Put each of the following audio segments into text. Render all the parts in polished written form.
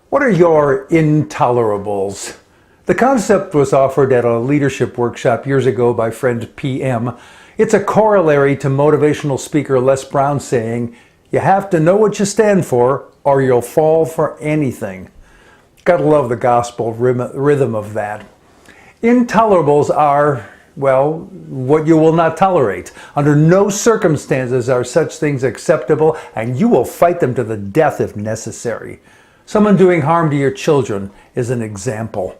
What are your intolerables? The concept was offered at a leadership workshop years ago by friend PM. It's a corollary to motivational speaker Les Brown saying, "You have to know what you stand for or you'll fall for anything." Gotta love the gospel rhythm of that. Intolerables are, well, what you will not tolerate. Under no circumstances are such things acceptable, and you will fight them to the death if necessary. Someone doing harm to your children is an example.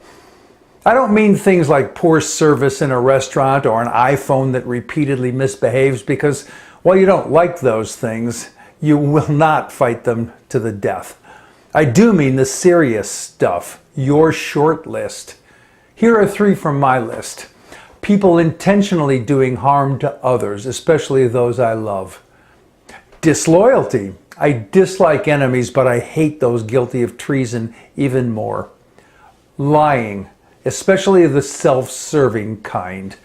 I don't mean things like poor service in a restaurant or an iPhone that repeatedly misbehaves, because while you don't like those things, you will not fight them to the death. I do mean the serious stuff, your short list. Here are 3 from my list. People intentionally doing harm to others, especially those I love. Disloyalty. I dislike enemies, but I hate those guilty of treason even more. Lying, especially the self-serving kind.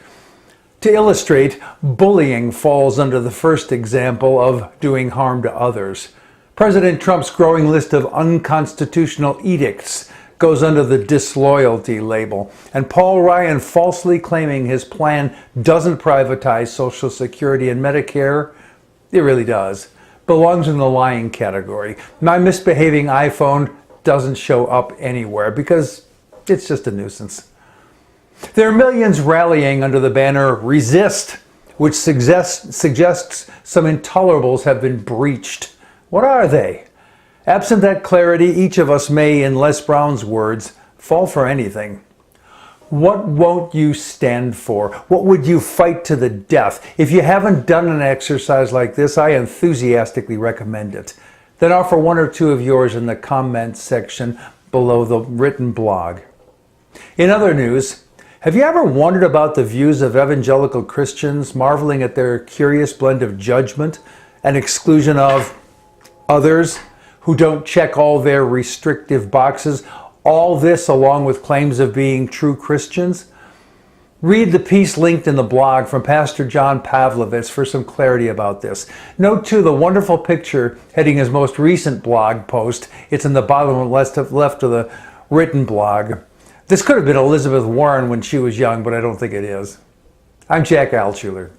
To illustrate, bullying falls under the first example of doing harm to others. President Trump's growing list of unconstitutional edicts goes under the disloyalty label. And Paul Ryan falsely claiming his plan doesn't privatize Social Security and Medicare, it really does, belongs in the lying category. My misbehaving iPhone doesn't show up anywhere because it's just a nuisance. There are millions rallying under the banner "Resist," which suggests some intolerables have been breached. What are they? Absent that clarity, each of us may, in Les Brown's words, fall for anything. What won't you stand for? What would you fight to the death? If you haven't done an exercise like this, I enthusiastically recommend it. Then offer 1 or 2 of yours in the comments section below the written blog. In other news, have you ever wondered about the views of evangelical Christians, marveling at their curious blend of judgment and exclusion of others who don't check all their restrictive boxes? All this along with claims of being true Christians? Read the piece linked in the blog from Pastor John Pavlovitz for some clarity about this. Note too the wonderful picture heading his most recent blog post. It's in the bottom left of the written blog. This could have been Elizabeth Warren when she was young, but I don't think it is. I'm Jack Altshuler.